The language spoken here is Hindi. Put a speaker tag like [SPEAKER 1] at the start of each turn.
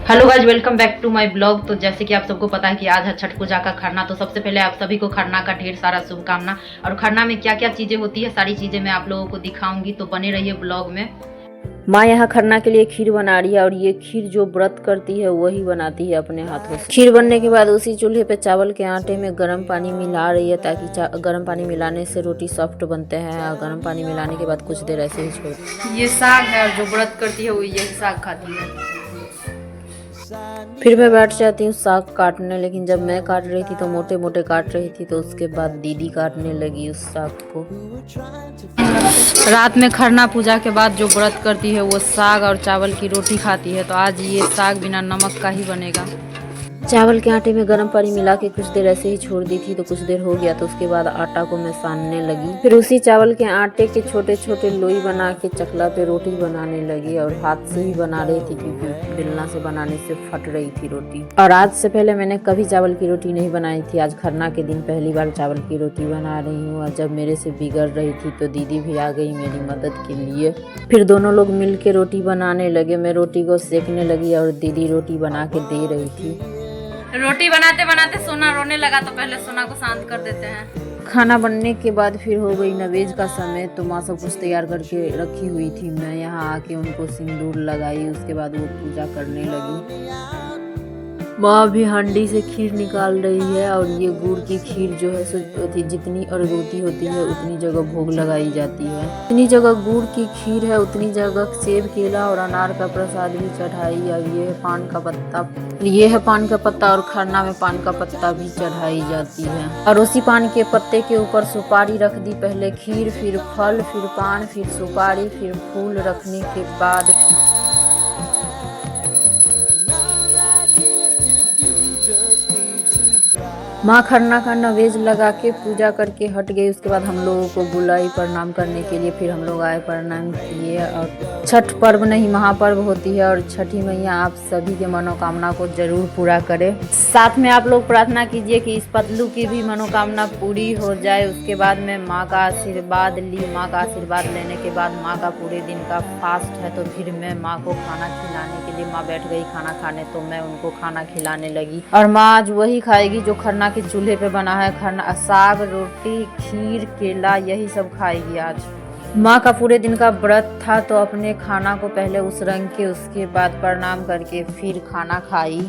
[SPEAKER 1] Hello guys, welcome back to my blog. तो जैसे कि आप सबको पता है कि आज है छठ पूजा का खरना। तो सबसे पहले आप सभी को खरना का ढेर सारा शुभकामना। और खरना में क्या क्या चीज़ें होती है, सारी चीज़ें मैं आप लोगों को दिखाऊंगी, तो बने रहिए ब्लॉग में।
[SPEAKER 2] माँ यहाँ खरना के लिए खीर बना रही है और ये खीर जो व्रत करती है वही बनाती है अपने हाथों से। खीर बनने के बाद उसी चूल्हे पे चावल के आटे में गर्म पानी मिला रही है ताकि गर्म पानी मिलाने से रोटी सॉफ्ट बनते हैं। और गर्म पानी मिलाने के बाद कुछ देर ऐसे ही छोड़।
[SPEAKER 1] ये साग है और जो व्रत करती है वो यही साग खाती है।
[SPEAKER 2] फिर मैं बैठ जाती हूँ साग काटने, लेकिन जब मैं काट रही थी तो मोटे मोटे काट रही थी, तो उसके बाद दीदी काटने लगी उस साग को।
[SPEAKER 1] रात में खरना पूजा के बाद जो व्रत करती है वो साग और चावल की रोटी खाती है। तो आज ये साग बिना नमक का ही बनेगा।
[SPEAKER 2] चावल के आटे में गर्म पानी मिला के कुछ देर ऐसे ही छोड़ दी थी, तो कुछ देर हो गया तो उसके बाद आटा को मैं सानने लगी। फिर उसी चावल के आटे के छोटे छोटे लोई बना के चकला पे रोटी बनाने लगी। और हाथ से ही बना रही थी क्योंकि बेलना से बनाने से फट रही थी रोटी। और आज से पहले मैंने कभी चावल की रोटी नहीं बनाई थी। आज खरना के दिन पहली बार चावल की रोटी बना रही हूँ। और जब मेरे से बिगड़ रही थी तो दीदी भी आ गई मेरी मदद के लिए। फिर दोनों लोग मिल के रोटी बनाने लगे। मैं रोटी को सेकने लगी और दीदी रोटी बना के दे रही थी।
[SPEAKER 1] रोटी बनाते बनाते सोना रोने लगा, तो पहले सोना को शांत कर देते हैं।
[SPEAKER 2] खाना बनने के बाद फिर हो गई नवेज का समय। तो माँ सब कुछ तैयार करके रखी हुई थी। मैं यहाँ आके उनको सिंदूर लगाई, उसके बाद वो पूजा करने लगी। माँ भी हांडी से खीर निकाल रही है। और ये गुड़ की खीर जो है जितनी अरगोती होती है उतनी जगह भोग लगाई जाती है। जितनी जगह गुड़ की खीर है उतनी जगह सेब, केला और अनार का प्रसाद भी चढ़ाई। और ये है पान का पत्ता। ये है पान का पत्ता और खरना में पान का पत्ता भी चढ़ाई जाती है। और उसी पान के पत्ते के ऊपर सुपारी रख दी। पहले खीर, फिर फल, फिर पान, फिर सुपारी, फिर फूल रखने के बाद माँ खरना का नवेज लगा के पूजा करके हट गई। उसके बाद हम लोगों को बुलाई प्रणाम करने के लिए। फिर हम लोग आए, प्रणाम किए। और छठ पर्व नहीं महापर्व होती है और छठी मैया आप सभी के मनोकामना को जरूर पूरा करे। साथ में आप लोग प्रार्थना कीजिए कि इस पतलू की भी मनोकामना पूरी हो जाए। उसके बाद मैं माँ का आशीर्वाद ली। माँ का आशीर्वाद लेने के बाद माँ का पूरे दिन का फास्ट है, तो फिर मैं माँ को खाना खिलाने के लिए, माँ बैठ गई खाना खाने तो मैं उनको खाना खिलाने लगी। और माँ आज वही खाएगी जो खरना के चूल्हे पे बना है। खरना साग, रोटी, खीर, केला, यही सब खाएगी आज। माँ का पूरे दिन का व्रत था तो अपने खाना को पहले उस रंग के, उसके बाद प्रणाम करके फिर खाना खाई।